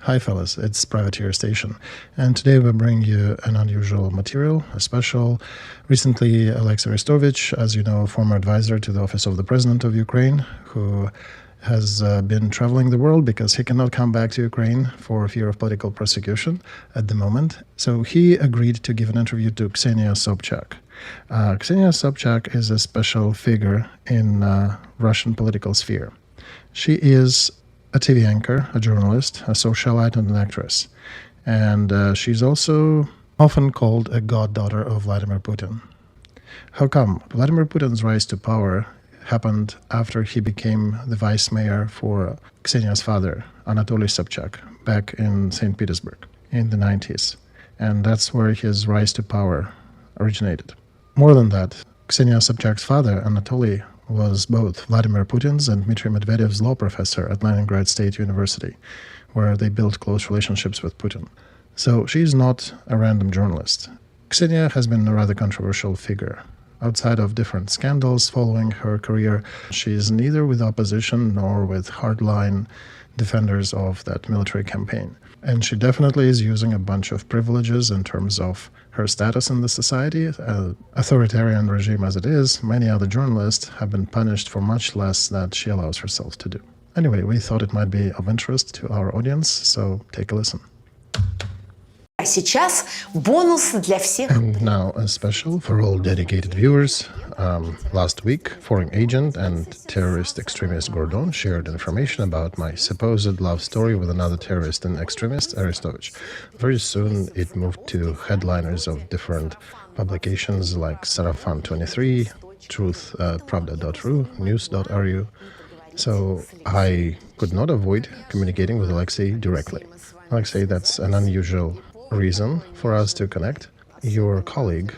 Hi fellas, it's Privateer Station, and today we bring you an unusual material, a special. Recently, Alexey Arestovych, as you know, former advisor to the Office of the President of Ukraine, who has been traveling the world because he cannot come back to Ukraine for fear of political prosecution at the moment. So he agreed to give an interview to Ksenia Sobchak. Ksenia Sobchak is a special figure in Russian political sphere. She is a TV anchor, a journalist, a socialite, and an actress. And she's also often called a goddaughter of Vladimir Putin. How come? Vladimir Putin's rise to power happened after he became the vice mayor for Ksenia's father, Anatoly Sobchak, back in Saint Petersburg in the 90s. And that's where his rise to power originated. More than that, Ksenia Sobchak's father, Anatoly, was both Vladimir Putin's and Dmitry Medvedev's law professor at Leningrad State University, where they built close relationships with Putin. So she's not a random journalist. Ksenia has been a rather controversial figure. Outside of different scandals following her career, she's neither with opposition nor with hardline defenders of that military campaign. And she definitely is using a bunch of privileges in terms of her status in the society. Authoritarian regime as it is, many other journalists have been punished for much less than she allows herself to do. Anyway, we thought it might be of interest to our audience, so take a listen. And now a special for all dedicated viewers. Last week, foreign agent and terrorist extremist Gordon shared information about my supposed love story with another terrorist and extremist, Arestovych. Very soon it moved to headliners of different publications like Sarafan 23, Truth, Pravda.ru, News.ru. So I could not avoid communicating with Alexey directly. Alexey, that's an unusual reason for us to connect. Your colleague,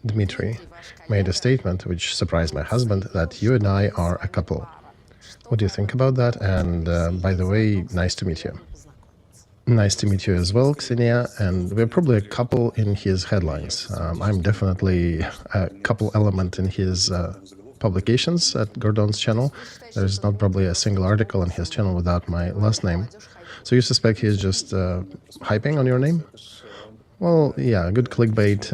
Dmitry, made a statement which surprised my husband that you and I are a couple. What do you think about that? And by the way, nice to meet you. Nice to meet you as well, Ksenia. And we're probably a couple in his headlines. I'm definitely a couple element in his publications at Gordon's channel. There's not probably a single article on his channel without my last name. So you suspect he's just hyping on your name? Well, yeah, good clickbait,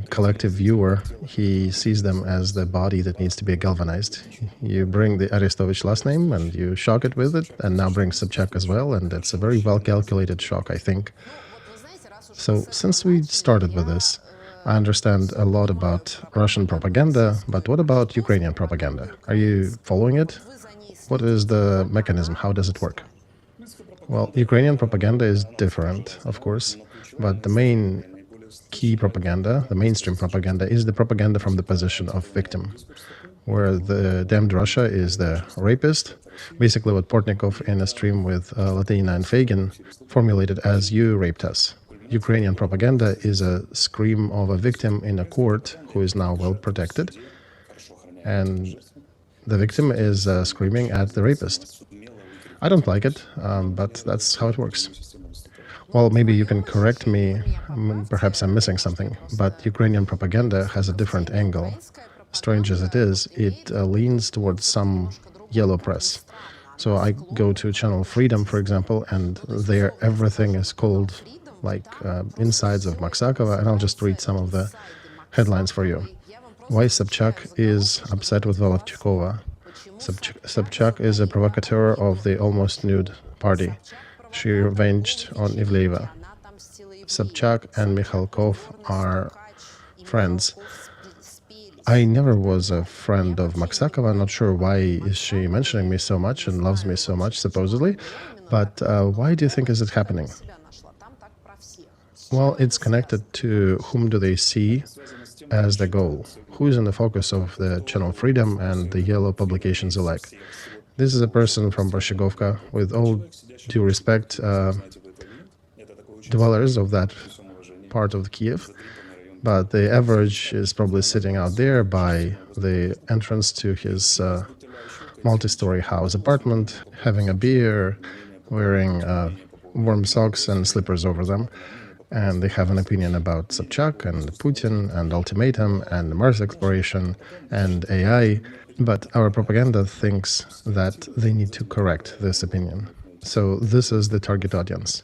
collective viewer. He sees them as the body that needs to be galvanized. You bring the Arestovych last name and you shock it with it, and now bring Sobchak as well, and it's a very well-calculated shock, I think. So since we started with this, I understand a lot about Russian propaganda, but what about Ukrainian propaganda? Are you following it? What is the mechanism? How does it work? Well, Ukrainian propaganda is different, of course, but the main key propaganda, the mainstream propaganda, is the propaganda from the position of victim, where the damned Russia is the rapist, basically what Portnikov in a stream with Latina and Fagin formulated as "you raped us." Ukrainian propaganda is a scream of a victim in a court who is now well protected, and the victim is screaming at the rapist. I don't like it, but that's how it works. Well, maybe you can correct me, perhaps I'm missing something, but Ukrainian propaganda has a different angle. Strange as it is, it leans towards some yellow press. So I go to Channel Freedom, for example, and there everything is called like insides of Maksakova, and I'll just read some of the headlines for you. Why Sobchak is upset with Volovchikova. Sobchak is a provocateur of the almost nude party. She revenged on Ivleva. Sobchak and Mikhalkov are friends. I never was a friend of Maksakova. Not sure why is she mentioning me so much and loves me so much, supposedly. But why do you think is it happening? Well, it's connected to whom do they see as the goal. Who is in the focus of the Channel Freedom and the yellow publications alike? This is a person from Broshegovka, with all due respect, dwellers of that part of Kiev, but the average is probably sitting out there by the entrance to his multi-story house apartment, having a beer, wearing warm socks and slippers over them. And they have an opinion about Sobchak and Putin and ultimatum and Mars exploration and AI, but our propaganda thinks that they need to correct this opinion. So this is the target audience.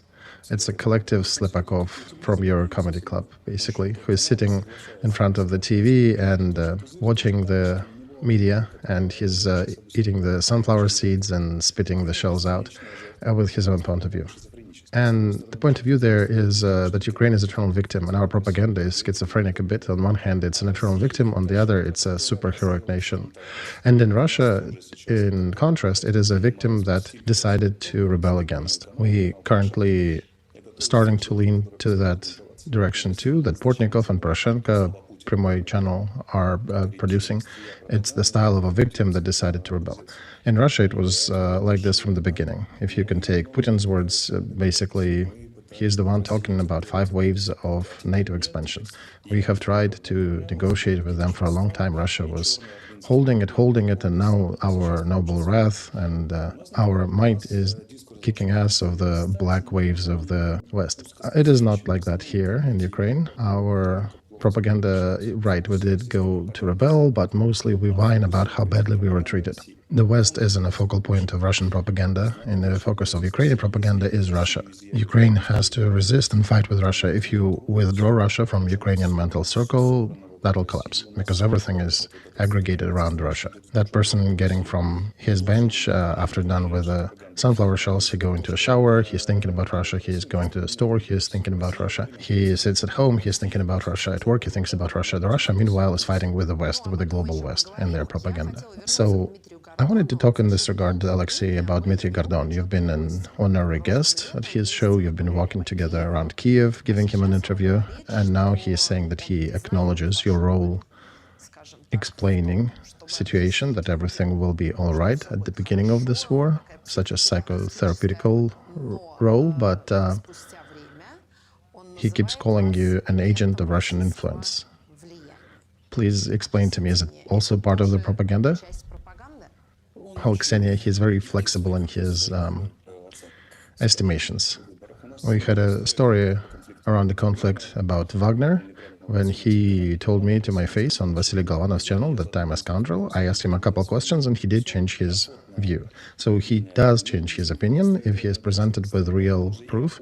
It's a collective Slipakov from your comedy club, basically, who is sitting in front of the TV and watching the media, and he's eating the sunflower seeds and spitting the shells out with his own point of view. And the point of view there is that Ukraine is an eternal victim, and our propaganda is schizophrenic a bit. On one hand, it's an eternal victim. On the other, it's a superheroic nation. And in Russia, in contrast, it is a victim that decided to rebel against. We currently starting to lean to that direction too, that Portnikov and Poroshenko, Primoy channel, are producing. It's the style of a victim that decided to rebel. In Russia, it was like this from the beginning. If you can take Putin's words, basically, he's the one talking about 5 waves of NATO expansion. We have tried to negotiate with them for a long time. Russia was holding it, and now our noble wrath and our might is kicking ass of the black waves of the West. It is not like that here in Ukraine. Our propaganda, right, we did go to rebel, but mostly we whine about how badly we were treated. The West isn't a focal point of Russian propaganda, and the focus of Ukrainian propaganda is Russia. Ukraine has to resist and fight with Russia. If you withdraw Russia from Ukrainian mental circle, that'll collapse, because everything is aggregated around Russia. That person getting from his bench after done with the sunflower shells, he going to a shower, he's thinking about Russia, he's going to the store, he's thinking about Russia, he sits at home, he's thinking about Russia, at work he thinks about Russia. The Russia, meanwhile, is fighting with the West, with the global West and their propaganda. So I wanted to talk in this regard, Alexey, about Mitri Gardon. You've been an honorary guest at his show. You've been walking together around Kiev, giving him an interview. And now he is saying that he acknowledges your role explaining situation, that everything will be all right at the beginning of this war, such a psychotherapeutical role. But he keeps calling you an agent of Russian influence. Please explain to me, is it also part of the propaganda? Xenia, he's very flexible in his estimations. We had a story around the conflict about Wagner when he told me to my face on Vasily Golovanov's channel that I'm a scoundrel. I asked him a couple of questions and he did change his view. So he does change his opinion if he is presented with real proof,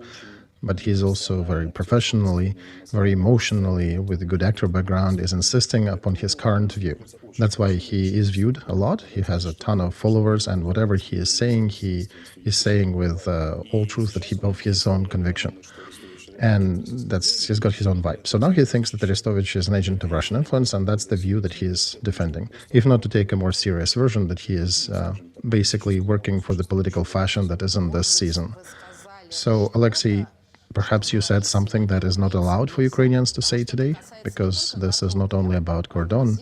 but he's also very professionally, very emotionally, with a good actor background, is insisting upon his current view. That's why he is viewed a lot. He has a ton of followers, and whatever he is saying with all truth of his own conviction. And he's got his own vibe. So now he thinks that Arestovych is an agent of Russian influence, and that's the view that he is defending. If not to take a more serious version, that he is basically working for the political fashion that is in this season. So, Alexey, perhaps you said something that is not allowed for Ukrainians to say today, because this is not only about Gordon.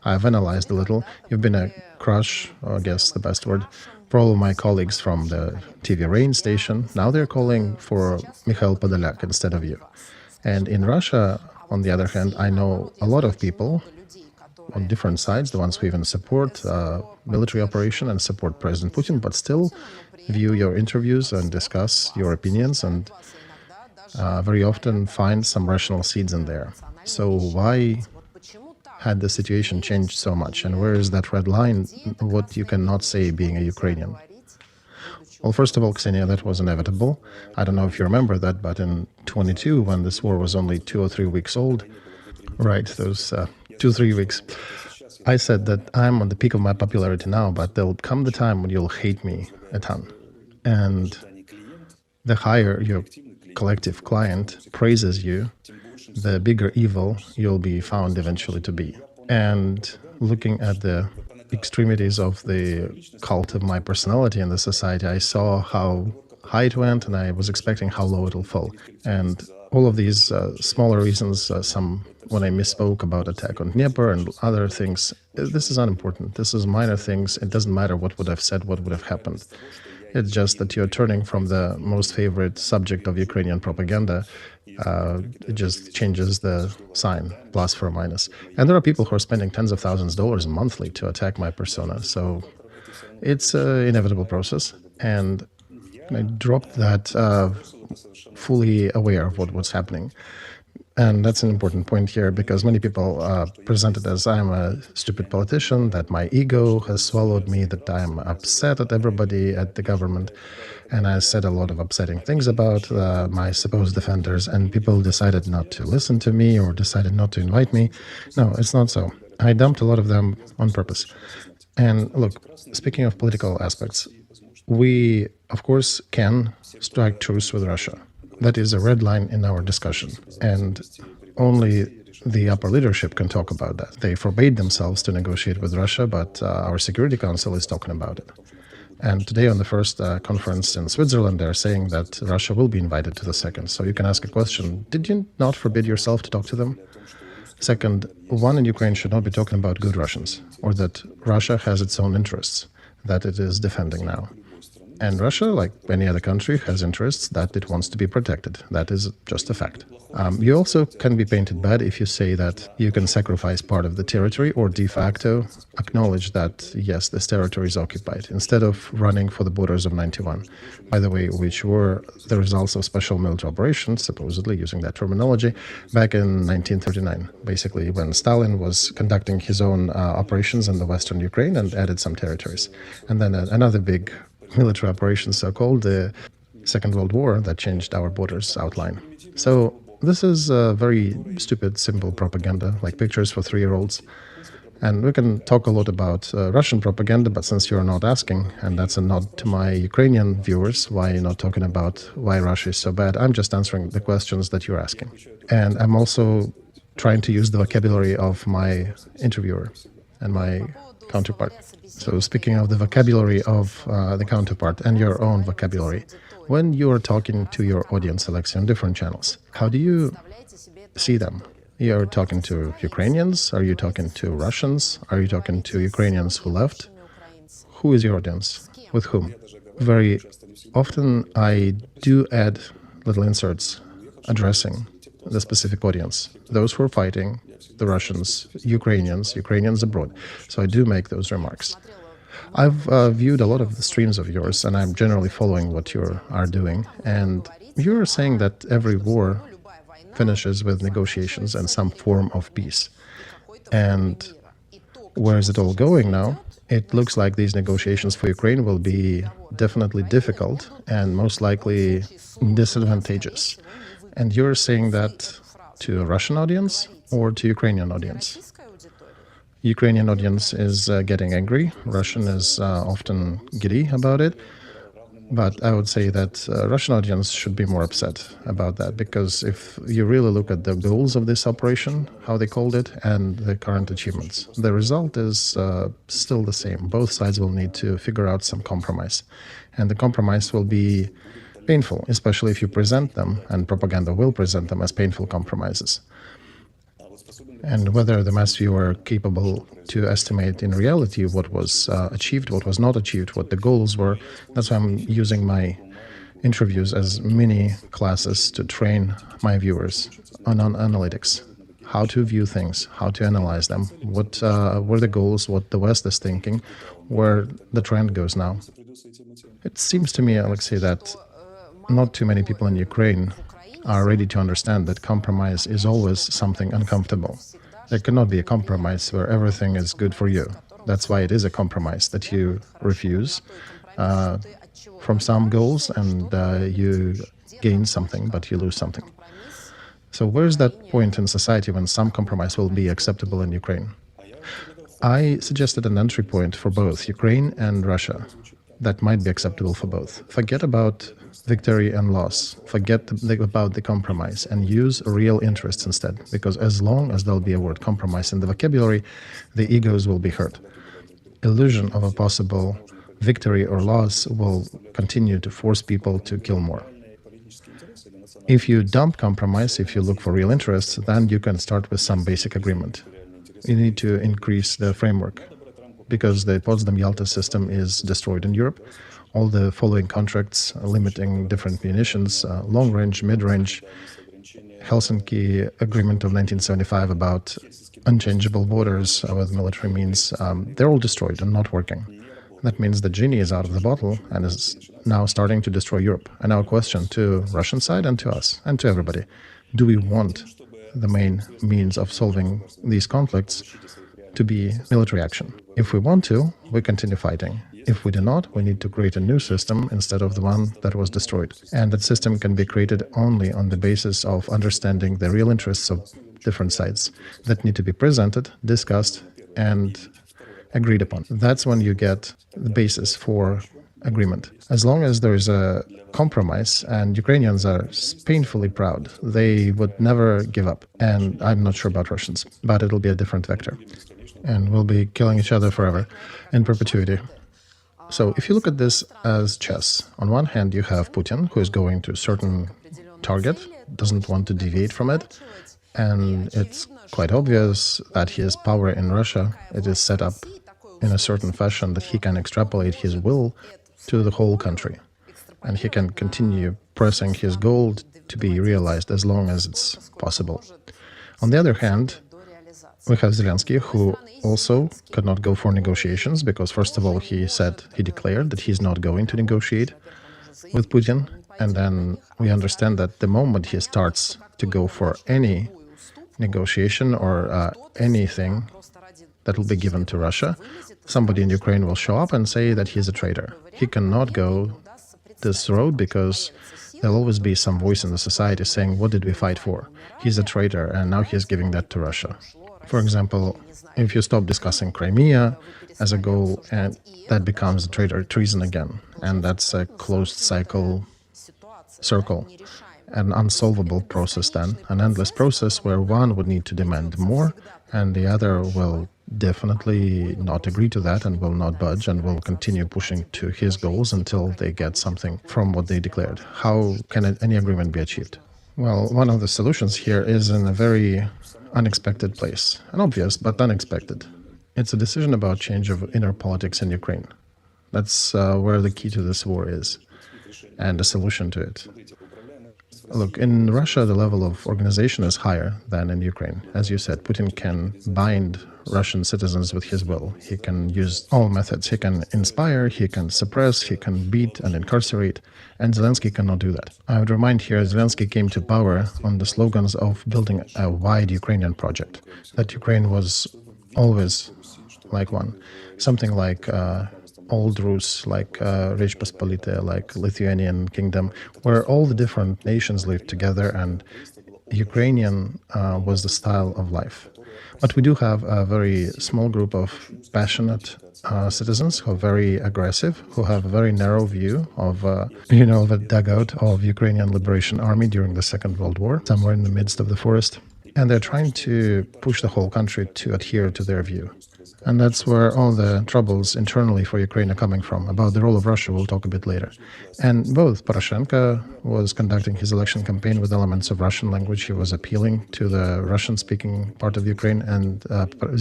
I've analyzed a little. You've been a crush, or I guess the best word, for all of my colleagues from the TV Rain station. Now they're calling for Mikhail Podolyak instead of you. And in Russia, on the other hand, I know a lot of people on different sides, the ones who even support military operation and support President Putin, but still view your interviews and discuss your opinions and very often find some rational seeds in there. So why had the situation changed so much? And where is that red line, what you cannot say being a Ukrainian? Well, first of all, Ksenia, that was inevitable. I don't know if you remember that, but in 22, when this war was only 2 or 3 weeks old, right, those 2-3 weeks, I said that I'm on the peak of my popularity now, but there'll come the time when you'll hate me a ton. And the higher your collective client praises you, the bigger evil you'll be found eventually to be. And looking at the extremities of the cult of my personality in the society, I saw how high it went, and I was expecting how low it'll fall. And all of these smaller reasons, some when I misspoke about attack on Dnieper and other things, this is unimportant. This is minor things. It doesn't matter what would have said, what would have happened. It's just that you're turning from the most favorite subject of Ukrainian propaganda. It just changes the sign, plus for a minus. And there are people who are spending tens of thousands of dollars monthly to attack my persona. So it's an inevitable process. And I dropped that fully aware of what's happening. And that's an important point here, because many people present it as I'm a stupid politician, that my ego has swallowed me, that I'm upset at everybody at the government. And I said a lot of upsetting things about my supposed defenders, and people decided not to listen to me or decided not to invite me. No, it's not so. I dumped a lot of them on purpose. And look, speaking of political aspects, we, of course, can strike truce with Russia. That is a red line in our discussion. And only the upper leadership can talk about that. They forbade themselves to negotiate with Russia, but our Security Council is talking about it. And today on the first conference in Switzerland, they're saying that Russia will be invited to the second. So you can ask a question, did you not forbid yourself to talk to them? Second, one in Ukraine should not be talking about good Russians, or that Russia has its own interests that it is defending now. And Russia, like any other country, has interests that it wants to be protected. That is just a fact. You also can be painted bad if you say that you can sacrifice part of the territory or de facto acknowledge that, yes, this territory is occupied, instead of running for the borders of 91, by the way, which were the results of special military operations, supposedly using that terminology, back in 1939, basically when Stalin was conducting his own operations in the western Ukraine and added some territories. And then another big military operation, so-called the Second World War, that changed our borders outline. So this is a very stupid, simple propaganda, like pictures for 3-year-olds. And we can talk a lot about Russian propaganda, but since you're not asking, and that's a nod to my Ukrainian viewers, why you're not talking about why Russia is so bad, I'm just answering the questions that you're asking. And I'm also trying to use the vocabulary of my interviewer and my counterpart. So speaking of the vocabulary of the counterpart and your own vocabulary, when you are talking to your audience, Alexey, on different channels, how do you see them? You're talking to Ukrainians? Are you talking to Russians? Are you talking to Ukrainians who left? Who is your audience? With whom? Very often I do add little inserts addressing the specific audience, those who are fighting, the Russians, Ukrainians abroad. So I do make those remarks. I've viewed a lot of the streams of yours, and I'm generally following what you are doing. And you're saying that every war finishes with negotiations and some form of peace. And where is it all going now? It looks like these negotiations for Ukraine will be definitely difficult and most likely disadvantageous. And you're saying that to a Russian audience or to Ukrainian audience? Ukrainian audience is getting angry. Russian is often giddy about it. But I would say that Russian audience should be more upset about that, because if you really look at the goals of this operation, how they called it, and the current achievements, the result is still the same. Both sides will need to figure out some compromise. And the compromise will be painful, especially if you present them, and propaganda will present them as painful compromises. And whether the mass viewer are capable to estimate in reality what was achieved, what was not achieved, what the goals were, that's why I'm using my interviews as mini classes to train my viewers on analytics, how to view things, how to analyze them, what were the goals, what the West is thinking, where the trend goes now. It seems to me, Alexey, that not too many people in Ukraine are ready to understand that compromise is always something uncomfortable. There cannot be a compromise where everything is good for you. That's why it is a compromise, that you refuse from some goals and you gain something, but you lose something. So where's that point in society when some compromise will be acceptable in Ukraine? I suggested an entry point for both Ukraine and Russia that might be acceptable for both. Forget about victory and loss. Forget about the compromise and use real interests instead, because as long as there'll be a word compromise in the vocabulary, the egos will be hurt. Illusion of a possible victory or loss will continue to force people to kill more. If you dump compromise, if you look for real interests, then you can start with some basic agreement. You need to increase the framework, because the Potsdam-Yalta system is destroyed in Europe. All the following contracts limiting different munitions, long-range, mid-range, Helsinki Agreement of 1975 about unchangeable borders with military means, they're all destroyed and not working. That means the genie is out of the bottle and is now starting to destroy Europe. And our question to Russian side and to us and to everybody, do we want the main means of solving these conflicts to be military action. If we want to, we continue fighting. If we do not, we need to create a new system instead of the one that was destroyed. And that system can be created only on the basis of understanding the real interests of different sides that need to be presented, discussed, and agreed upon. That's when you get the basis for agreement. As long as there is a compromise, and Ukrainians are painfully proud, they would never give up. And I'm not sure about Russians, but it'll be a different vector. And we'll be killing each other forever in perpetuity. So if you look at this as chess, on one hand you have Putin, who is going to a certain target, doesn't want to deviate from it, and it's quite obvious that his power in Russia, it is set up in a certain fashion that he can extrapolate his will to the whole country, and he can continue pressing his goal to be realized as long as it's possible. On the other hand, we have Zelensky, who also could not go for negotiations because, first of all, he declared that he's not going to negotiate with Putin. And then we understand that the moment he starts to go for any negotiation or anything that will be given to Russia, somebody in Ukraine will show up and say that he's a traitor. He cannot go this road because there'll always be some voice in the society saying, what did we fight for? He's a traitor, and now he's giving that to Russia. For example, if you stop discussing Crimea as a goal, and that becomes treason again, and that's a closed circle, an unsolvable process then, an endless process where one would need to demand more, and the other will definitely not agree to that and will not budge and will continue pushing to his goals until they get something from what they declared. How can any agreement be achieved? Well, one of the solutions here is in a very unexpected place, an obvious but unexpected. It's a decision about change of inner politics in Ukraine. That's where the key to this war is, and a solution to it. Look, in Russia, the level of organization is higher than in Ukraine. As you said, Putin can bind Russian citizens with his will. He can use all methods. He can inspire, he can suppress, he can beat and incarcerate, and Zelensky cannot do that. I would remind here, Zelensky came to power on the slogans of building a wide Ukrainian project, that Ukraine was always like one. Something like Old Rus, like Rich Pospolita, like Lithuanian Kingdom, where all the different nations lived together, and Ukrainian was the style of life. But we do have a very small group of passionate citizens who are very aggressive, who have a very narrow view of, the dugout of Ukrainian Liberation Army during the Second World War, somewhere in the midst of the forest. And they're trying to push the whole country to adhere to their view. And that's where all the troubles internally for Ukraine are coming from. About the role of Russia, we'll talk a bit later. And both Poroshenko was conducting his election campaign with elements of Russian language. He was appealing to the Russian-speaking part of Ukraine, and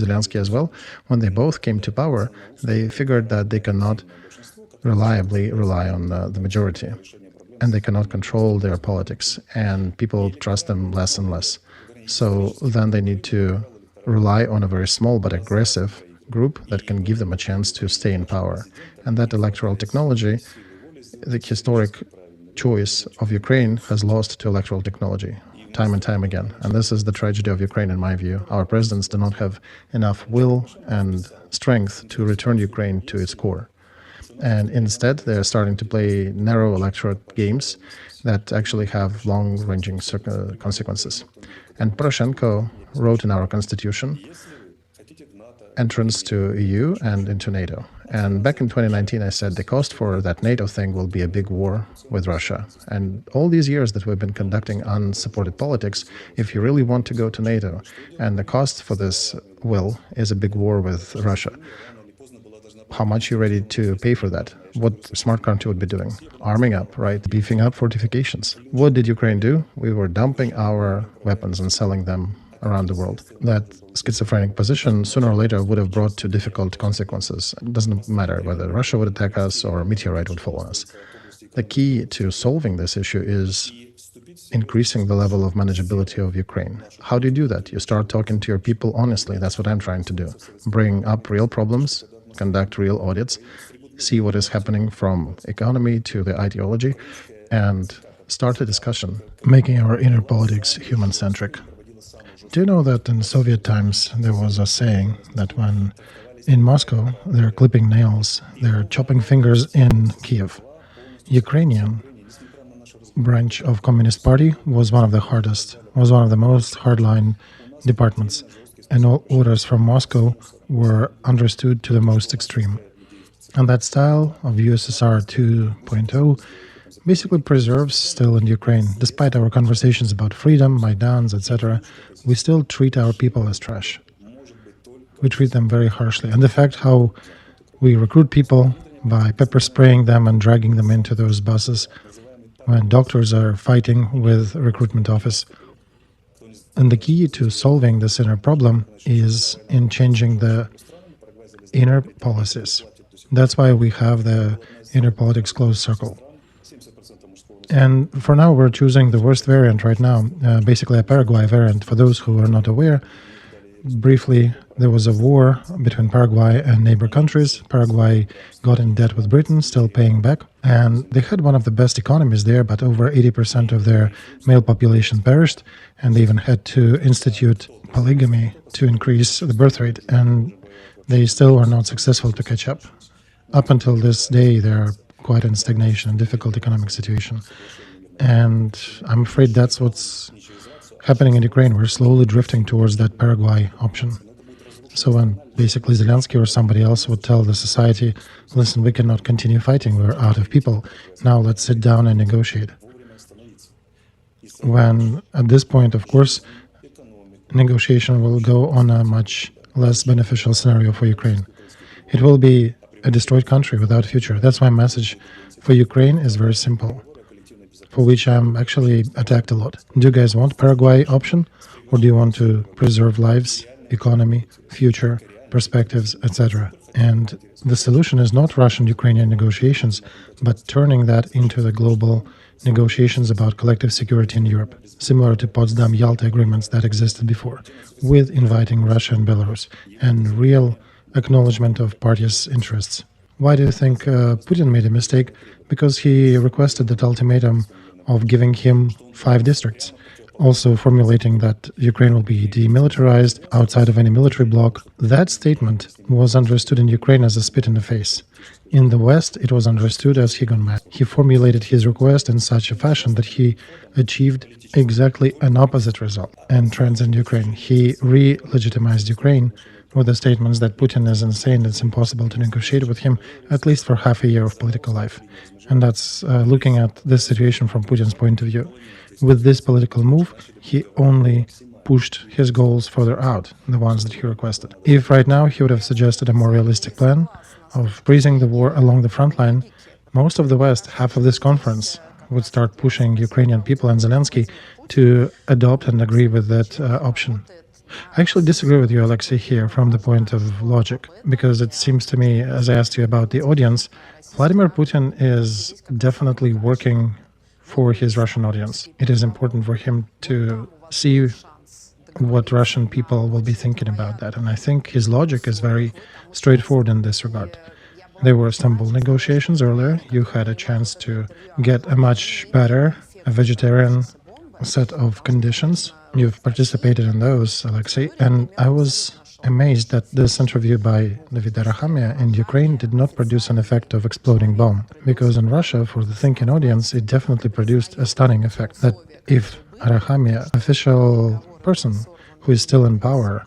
Zelensky as well. When they both came to power, they figured that they cannot reliably rely on the majority, and they cannot control their politics, and people trust them less and less. So then they need to rely on a very small but aggressive group that can give them a chance to stay in power. And that electoral technology, the historic choice of Ukraine, has lost to electoral technology time and time again. And this is the tragedy of Ukraine, in my view. Our presidents do not have enough will and strength to return Ukraine to its core. And instead, they're starting to play narrow electorate games that actually have long-ranging consequences. And Poroshenko wrote in our constitution entrance to EU and into NATO. And back in 2019, I said the cost for that NATO thing will be a big war with Russia. And all these years that we've been conducting unsupported politics, if you really want to go to NATO, and the cost for this is a big war with Russia, how much are you ready to pay for that? What a smart country would be doing? Arming up, right? Beefing up fortifications. What did Ukraine do? We were dumping our weapons and selling them around the world. That schizophrenic position sooner or later would have brought to difficult consequences. It doesn't matter whether Russia would attack us or a meteorite would fall on us. The key to solving this issue is increasing the level of manageability of Ukraine. How do you do that? You start talking to your people honestly. That's what I'm trying to do. Bring up real problems, conduct real audits, see what is happening from economy to the ideology, and start a discussion, making our inner politics human-centric. Do you know that in Soviet times there was a saying that when in Moscow they're clipping nails, they're chopping fingers in Kiev? Ukrainian branch of Communist Party was one of the most hardline departments, and all orders from Moscow were understood to the most extreme. And that style of USSR 2.0 basically preserves still in Ukraine. Despite our conversations about freedom, Maidans, etc., we still treat our people as trash. We treat them very harshly. And the fact how we recruit people by pepper spraying them and dragging them into those buses when doctors are fighting with recruitment office. And the key to solving this inner problem is in changing the inner policies. That's why we have the inner politics closed circle. And for now, we're choosing the worst variant right now, basically a Paraguay variant. For those who are not aware, briefly, there was a war between Paraguay and neighbor countries. Paraguay got in debt with Britain, still paying back. And they had one of the best economies there, but over 80% of their male population perished. And they even had to institute polygamy to increase the birth rate. And they still were not successful to catch up. Up until this day, they're quite in stagnation and difficult economic situation. And I'm afraid that's what's happening in Ukraine. We're slowly drifting towards that Paraguay option. So when basically Zelensky or somebody else would tell the society, listen, we cannot continue fighting, we're out of people, now let's sit down and negotiate. When at this point, of course, negotiation will go on a much less beneficial scenario for Ukraine. It will be a destroyed country without future. That's my message for Ukraine is very simple, for which I'm actually attacked a lot. Do you guys want Paraguay option, or do you want to preserve lives, economy, future, perspectives, etc.? And the solution is not Russian-Ukrainian negotiations, but turning that into the global negotiations about collective security in Europe, similar to Potsdam-Yalta agreements that existed before, with inviting Russia and Belarus, and real acknowledgement of parties' interests. Why do you think Putin made a mistake? Because he requested that ultimatum of giving him 5 districts, also formulating that Ukraine will be demilitarized outside of any military bloc. That statement was understood in Ukraine as a spit in the face. In the West, it was understood as he gone mad. He formulated his request in such a fashion that he achieved exactly an opposite result and transcended Ukraine. He re-legitimized Ukraine with the statements that Putin is insane, it's impossible to negotiate with him, at least for half a year of political life. And that's looking at this situation from Putin's point of view. With this political move, he only pushed his goals further out, the ones that he requested. If right now he would have suggested a more realistic plan of freezing the war along the front line, most of the West, half of this conference, would start pushing Ukrainian people and Zelensky to adopt and agree with that option. I actually disagree with you, Alexey, here from the point of logic, because it seems to me, as I asked you about the audience, Vladimir Putin is definitely working for his Russian audience. It is important for him to see what Russian people will be thinking about that. And I think his logic is very straightforward in this regard. There were Istanbul negotiations earlier. You had a chance to get a much better, a vegetarian set of conditions. You've participated in those, Alexey, and I was amazed that this interview by David Arachamia in Ukraine did not produce an effect of exploding bomb, because in Russia, for the thinking audience, it definitely produced a stunning effect, that if Arachamia, official person who is still in power,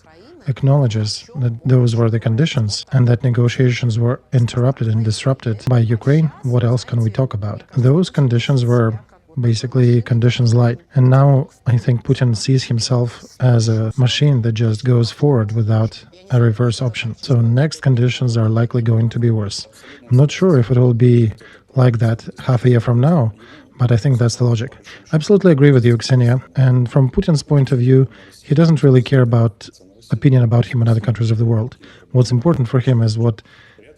acknowledges that those were the conditions and that negotiations were interrupted and disrupted by Ukraine, what else can we talk about? Those conditions were basically conditions light. And now I think Putin sees himself as a machine that just goes forward without a reverse option. So next conditions are likely going to be worse. I'm not sure if it will be like that half a year from now, but I think that's the logic. I absolutely agree with you, Ksenia. And from Putin's point of view, he doesn't really care about opinion about him in other countries of the world. What's important for him is what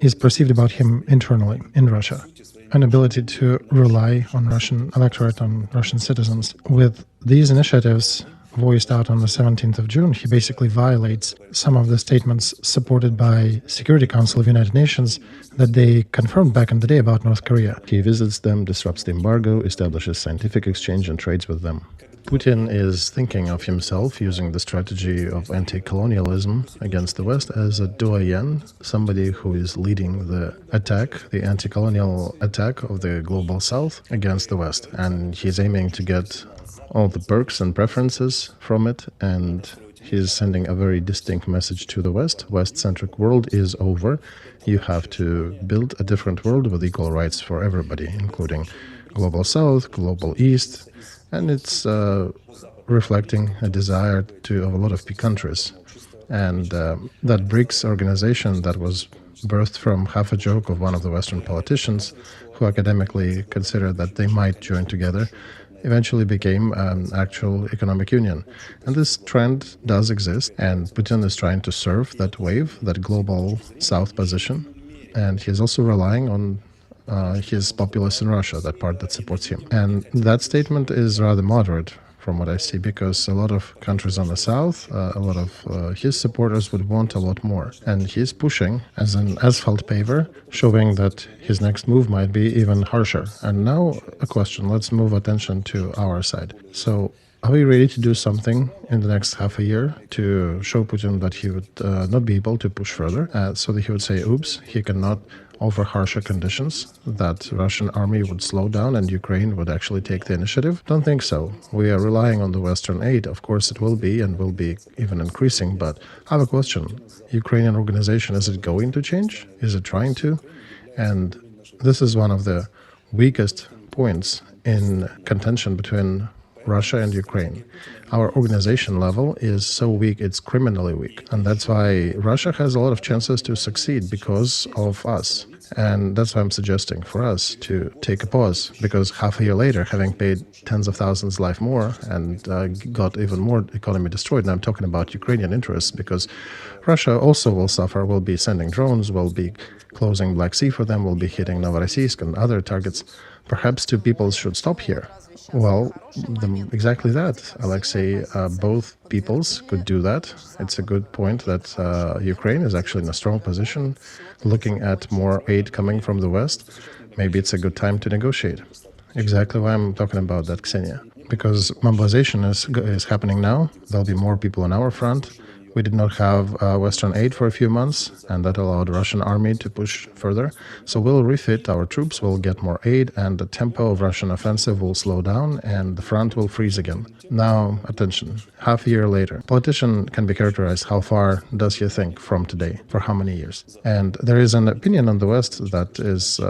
is perceived about him internally in Russia. An ability to rely on Russian electorate, on Russian citizens. With these initiatives, voiced out on the 17th of June, he basically violates some of the statements supported by Security Council of United Nations that they confirmed back in the day about North Korea. He visits them, disrupts the embargo, establishes scientific exchange and trades with them. Putin is thinking of himself using the strategy of anti-colonialism against the West as a doyen, somebody who is leading the attack, the anti-colonial attack of the global South against the West. And he's aiming to get all the perks and preferences from it, and he's sending a very distinct message to the West. West-centric world is over. You have to build a different world with equal rights for everybody, including global South, global East, and it's reflecting a desire of a lot of countries. And that BRICS organization that was birthed from half a joke of one of the Western politicians who academically considered that they might join together eventually became an actual economic union. And this trend does exist, and Putin is trying to surf that wave, that global South position. And he's also relying on his populace in Russia, that part that supports him. And that statement is rather moderate from what I see, because a lot of countries on the South, a lot of his supporters would want a lot more. And he's pushing as an asphalt paver, showing that his next move might be even harsher. And now a question, let's move attention to our side. So are we ready to do something in the next half a year to show Putin that he would not be able to push further, so that he would say, oops, he cannot offer harsher conditions, that Russian army would slow down and Ukraine would actually take the initiative? Don't think so. We are relying on the Western aid. Of course it will be, and will be even increasing, but I have a question. Ukrainian organization, is it going to change? Is it trying to? And this is one of the weakest points in contention between Russia and Ukraine. Our organization level is so weak, it's criminally weak. And that's why Russia has a lot of chances to succeed because of us. And that's why I'm suggesting for us to take a pause, because half a year later, having paid tens of thousands life more and got even more economy destroyed, and I'm talking about Ukrainian interests, because Russia also will suffer, will be sending drones, will be closing Black Sea for them, will be hitting Novorossiysk and other targets. Perhaps two peoples should stop here. Well, exactly that, Alexey. Both peoples could do that. It's a good point that Ukraine is actually in a strong position, looking at more aid coming from the West. Maybe it's a good time to negotiate. Exactly why I'm talking about that, Ksenia. Because mobilization is happening now. There'll be more people on our front. We did not have Western aid for a few months, and that allowed the Russian army to push further. So we'll refit our troops, we'll get more aid, and the tempo of Russian offensive will slow down, and the front will freeze again. Now, attention, half a year later, politician can be characterized how far does he think from today, for how many years. And there is an opinion on the West that is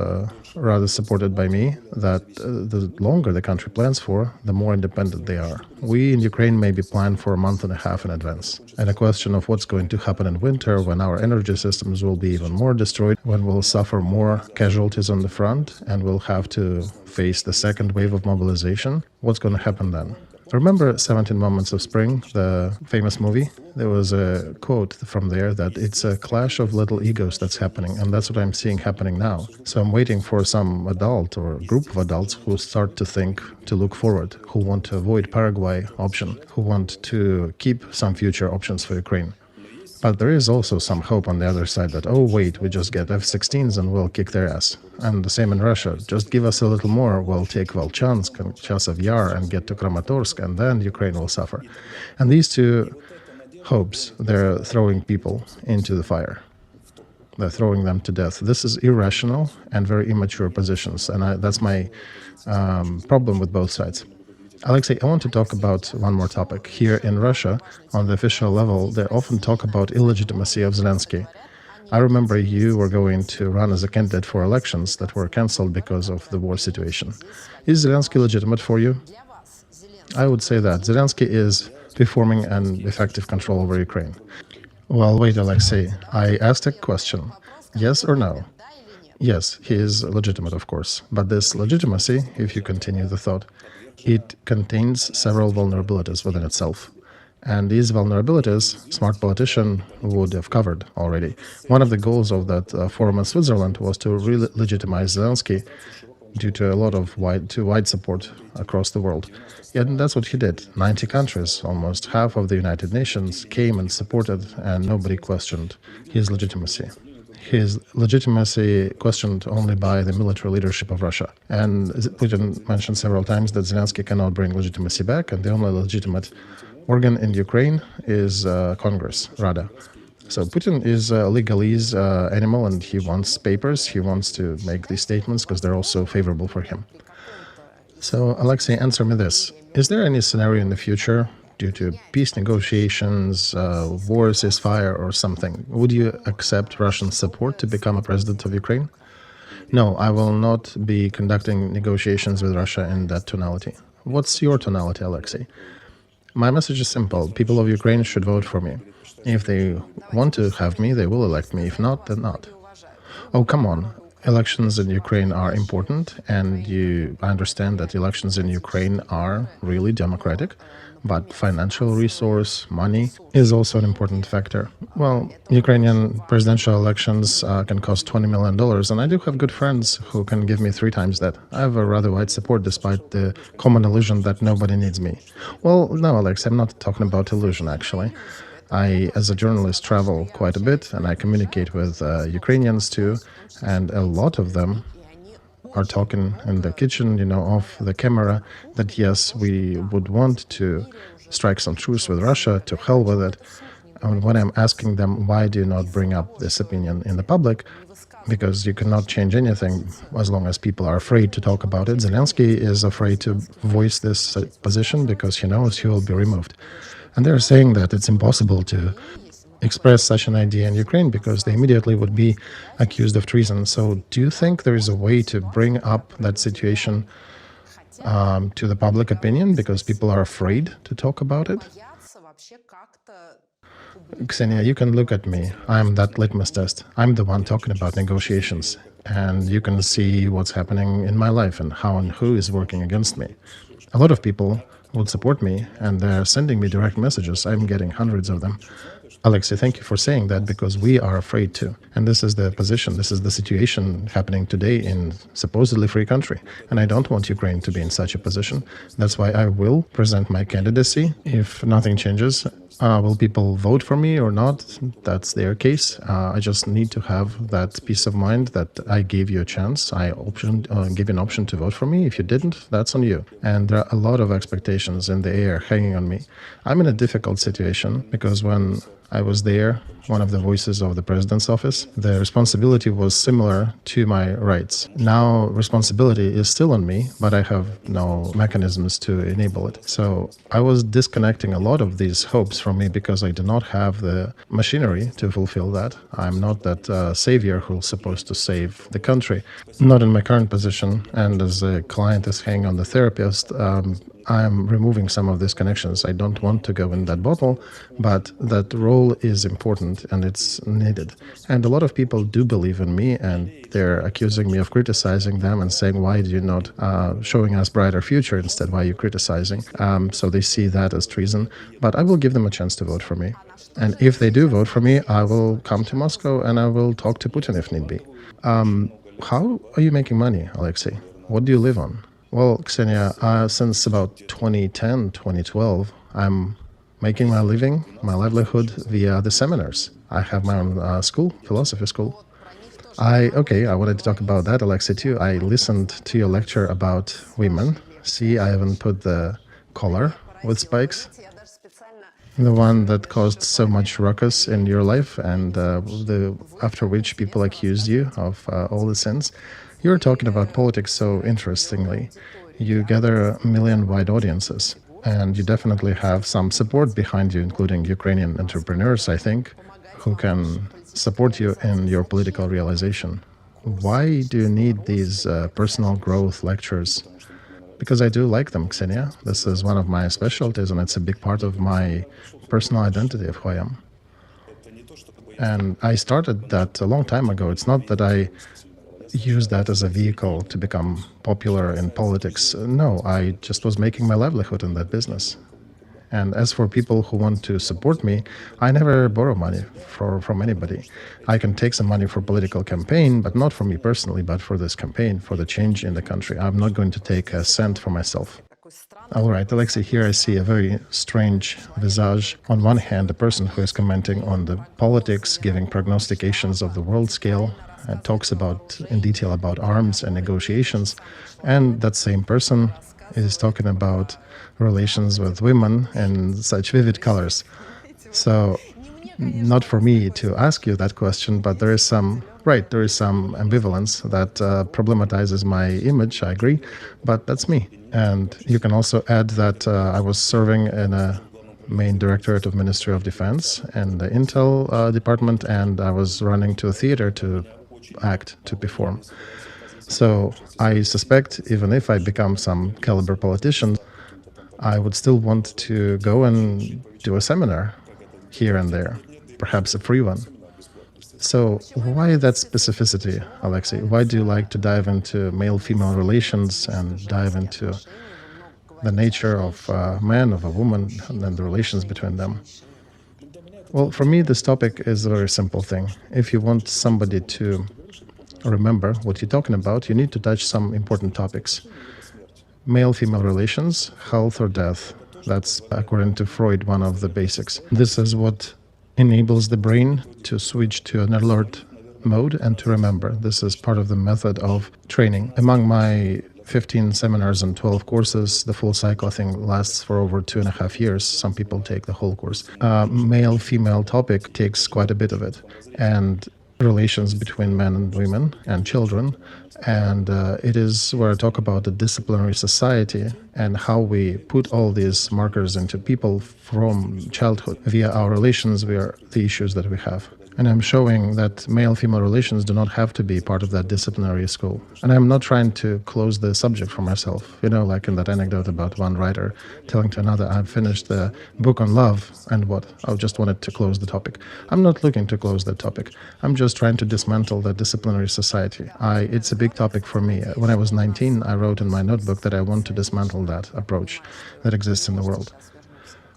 rather supported by me, that the longer the country plans for, the more independent they are. We in Ukraine maybe plan for a month and a half in advance. And a question of what's going to happen in winter, when our energy systems will be even more destroyed, when we'll suffer more casualties on the front, and we'll have to face the second wave of mobilization. What's going to happen then? Remember 17 Moments of Spring, the famous movie? There was a quote from there that it's a clash of little egos that's happening, and that's what I'm seeing happening now. So I'm waiting for some adult or group of adults who start to think, to look forward, who want to avoid Paraguay option, who want to keep some future options for Ukraine. But there is also some hope on the other side that, oh wait, we just get F-16s and we'll kick their ass. And the same in Russia. Just give us a little more, we'll take Volchansk and Chasiv Yar and get to Kramatorsk, and then Ukraine will suffer. And these two hopes, they're throwing people into the fire. They're throwing them to death. This is irrational and very immature positions, and that's my problem with both sides. Alexey, I want to talk about one more topic. Here in Russia, on the official level, they often talk about illegitimacy of Zelensky. I remember you were going to run as a candidate for elections that were cancelled because of the war situation. Is Zelensky legitimate for you? I would say that Zelensky is performing an effective control over Ukraine. Well, wait, Alexey. I asked a question. Yes or no? Yes, he is legitimate, of course. But this legitimacy, if you continue the thought, it contains several vulnerabilities within itself. And these vulnerabilities, smart politician would have covered already. One of the goals of that forum in Switzerland was to legitimize Zelensky due to a lot of wide support across the world. Yet that's what he did. 90 countries, almost half of the United Nations, came and supported, and nobody questioned his legitimacy. His legitimacy questioned only by the military leadership of Russia. And Putin mentioned several times that Zelensky cannot bring legitimacy back, and the only legitimate organ in Ukraine is Congress, Rada. So Putin is a legalese animal, and he wants papers. He wants to make these statements because they're also favorable for him. So, Alexey, answer me this. Is there any scenario in the future, due to peace negotiations, war ceasefire or something, would you accept Russian support to become a president of Ukraine? No, I will not be conducting negotiations with Russia in that tonality. What's your tonality, Alexey? My message is simple. People of Ukraine should vote for me. If they want to have me, they will elect me. If not, then not. Oh, come on. Elections in Ukraine are important, and I understand that elections in Ukraine are really democratic, but financial resource, money, is also an important factor. Well, Ukrainian presidential elections can cost $20 million, and I do have good friends who can give me 3 times that. I have a rather wide support despite the common illusion that nobody needs me. Well, no, Alex, I'm not talking about illusion, actually. I, as a journalist, travel quite a bit, and I communicate with Ukrainians too, and a lot of them are talking in the kitchen, off the camera, that yes, we would want to strike some truce with Russia, to hell with it. And when I'm asking them, why do you not bring up this opinion in the public? Because you cannot change anything as long as people are afraid to talk about it. Zelensky is afraid to voice this position because he knows he will be removed. And they're saying that it's impossible to express such an idea in Ukraine because they immediately would be accused of treason. So do you think there is a way to bring up that situation to the public opinion because people are afraid to talk about it? Ksenia, you can look at me. I'm that litmus test. I'm the one talking about negotiations. And you can see what's happening in my life and how and who is working against me. A lot of people would support me, and they're sending me direct messages. I'm getting hundreds of them. Alexey, thank you for saying that, because we are afraid too. And this is the position, this is the situation happening today in supposedly free country. And I don't want Ukraine to be in such a position. That's why I will present my candidacy. If nothing changes, will people vote for me or not? That's their case. I just need to have that peace of mind that I gave you a chance. I gave you an option to vote for me. If you didn't, that's on you. And there are a lot of expectations in the air hanging on me. I'm in a difficult situation because when I was there, one of the voices of the president's office, the responsibility was similar to my rights. Now responsibility is still on me, but I have no mechanisms to enable it. So I was disconnecting a lot of these hopes from me because I do not have the machinery to fulfill that. I'm not that savior who's supposed to save the country. Not in my current position, and as a client is hanging on the therapist, I'm removing some of these connections. I don't want to go in that bottle, but that role is important and it's needed. And a lot of people do believe in me, and they're accusing me of criticizing them and saying, why do you not showing us brighter future instead? Why are you criticizing? So they see that as treason. But I will give them a chance to vote for me. And if they do vote for me, I will come to Moscow and I will talk to Putin if need be. How are you making money, Alexey? What do you live on? Well, Ksenia, since about 2010, 2012, I'm making my living, my livelihood via the seminars. I have my own school, philosophy school. I wanted to talk about that, Alexey, too. I listened to your lecture about women. See, I haven't put the collar with spikes. The one that caused so much ruckus in your life, and after which people accused you of all the sins. You're talking about politics so interestingly. You gather 1 million wide audiences, and you definitely have some support behind you, including Ukrainian entrepreneurs, I think, who can support you in your political realization. Why do you need these personal growth lectures? Because I do like them, Ksenia. This is one of my specialties, and it's a big part of my personal identity of who I am. And I started that a long time ago. It's not that I use that as a vehicle to become popular in politics. No, I just was making my livelihood in that business. And as for people who want to support me, I never borrow money from anybody. I can take some money for political campaign, but not for me personally, but for this campaign, for the change in the country. I'm not going to take a cent for myself. All right, Alexey, here I see a very strange visage. On one hand, a person who is commenting on the politics, giving prognostications of the world scale, and talks in detail about arms and negotiations. And that same person is talking about relations with women in such vivid colors. So, not for me to ask you that question, but there is some ambivalence that problematizes my image, I agree, but that's me. And you can also add that I was serving in a main directorate of Ministry of Defense and the Intel department, and I was running to a theater to act, to perform. So I suspect even if I become some caliber politician, I would still want to go and do a seminar here and there, perhaps a free one. So why that specificity, Alexey? Why do you like to dive into male-female relations and dive into the nature of a man, of a woman, and then the relations between them? Well, for me, this topic is a very simple thing. If you want somebody to remember what you're talking about, you need to touch some important topics. Male-female relations, health or death. That's, according to Freud, one of the basics. This is what enables the brain to switch to an alert mode and to remember. This is part of the method of training. Among my 15 seminars and 12 courses, the full cycle, I think, lasts for over 2.5 years. Some people take the whole course. Male-female topic takes quite a bit of it. And relations between men and women and children. And it is where I talk about the disciplinary society and how we put all these markers into people from childhood via our relations, via the issues that we have. And I'm showing that male-female relations do not have to be part of that disciplinary school. And I'm not trying to close the subject for myself. You know, like in that anecdote about one writer telling to another, I've finished the book on love, and what? I just wanted to close the topic. I'm not looking to close that topic. I'm just trying to dismantle the disciplinary society. It's a big topic for me. When I was 19, I wrote in my notebook that I want to dismantle that approach that exists in the world.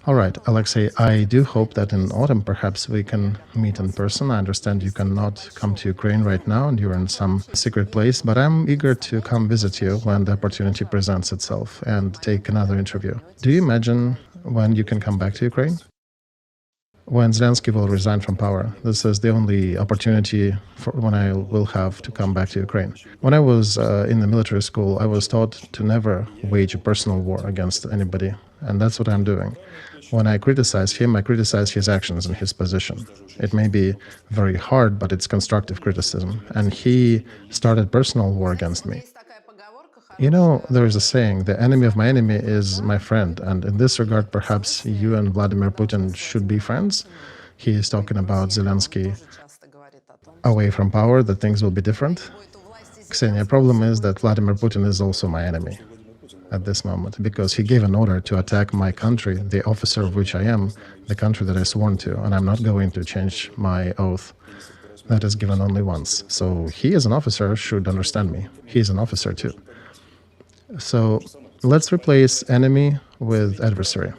All right, Alexey, I do hope that in autumn perhaps we can meet in person. I understand you cannot come to Ukraine right now and you're in some secret place, but I'm eager to come visit you when the opportunity presents itself and take another interview. Do you imagine when you can come back to Ukraine? When Zelensky will resign from power. This is the only opportunity for when I will have to come back to Ukraine. When I was in the military school, I was taught to never wage a personal war against anybody, and that's what I'm doing. When I criticize him, I criticize his actions and his position. It may be very hard, but it's constructive criticism, and he started personal war against me. You know, there is a saying, the enemy of my enemy is my friend, and in this regard, perhaps you and Vladimir Putin should be friends. He is talking about Zelensky away from power, that things will be different. Ksenia, problem is that Vladimir Putin is also my enemy at this moment, because he gave an order to attack my country, the officer of which I am, the country that I sworn to, and I'm not going to change my oath. That is given only once. So he as an officer should understand me. He is an officer too. So let's replace enemy with adversary.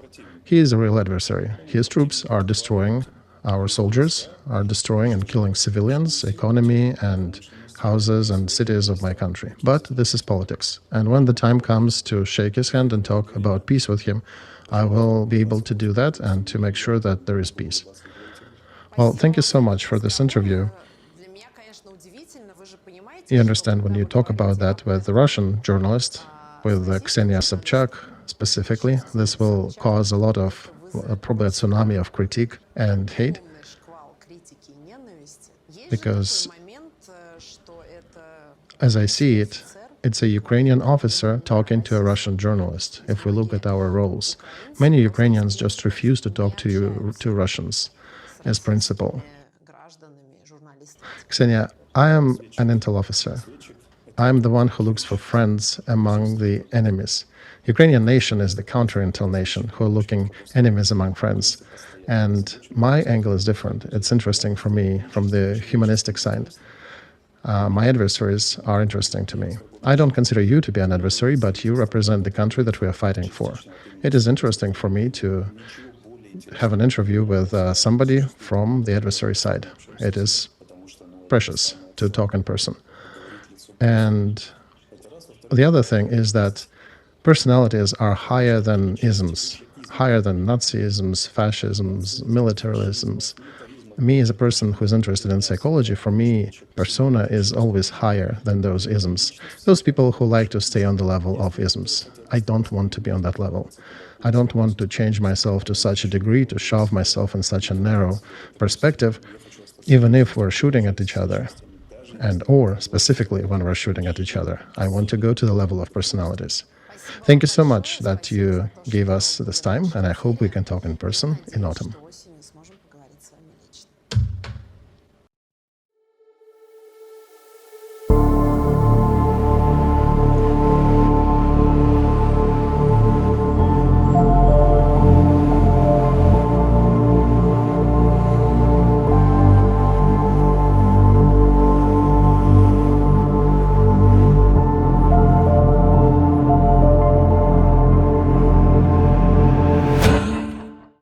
He is a real adversary. His troops are destroying our soldiers, are destroying and killing civilians, economy, and houses and cities of my country. But this is politics. And when the time comes to shake his hand and talk about peace with him, I will be able to do that and to make sure that there is peace. Well, thank you so much for this interview. You understand, when you talk about that with the Russian journalist, with Ksenia Sobchak specifically, this will cause a lot of, probably a tsunami of critique and hate, because as I see it, it's a Ukrainian officer talking to a Russian journalist. If we look at our roles, many Ukrainians just refuse to talk to Russians as principle. Ksenia, I am an intel officer. I'm the one who looks for friends among the enemies. Ukrainian nation is the counter-intel nation who are looking enemies among friends. And my angle is different. It's interesting for me from the humanistic side. My adversaries are interesting to me. I don't consider you to be an adversary, but you represent the country that we are fighting for. It is interesting for me to have an interview with somebody from the adversary side. It is precious to talk in person. And the other thing is that personalities are higher than isms, higher than Nazisms, fascisms, militarisms. Me as a person who's interested in psychology, for me, persona is always higher than those isms. Those people who like to stay on the level of isms. I don't want to be on that level. I don't want to change myself to such a degree, to shove myself in such a narrow perspective, even if we're shooting at each other, and or specifically when we're shooting at each other. I want to go to the level of personalities. Thank you so much that you gave us this time, and I hope we can talk in person in autumn.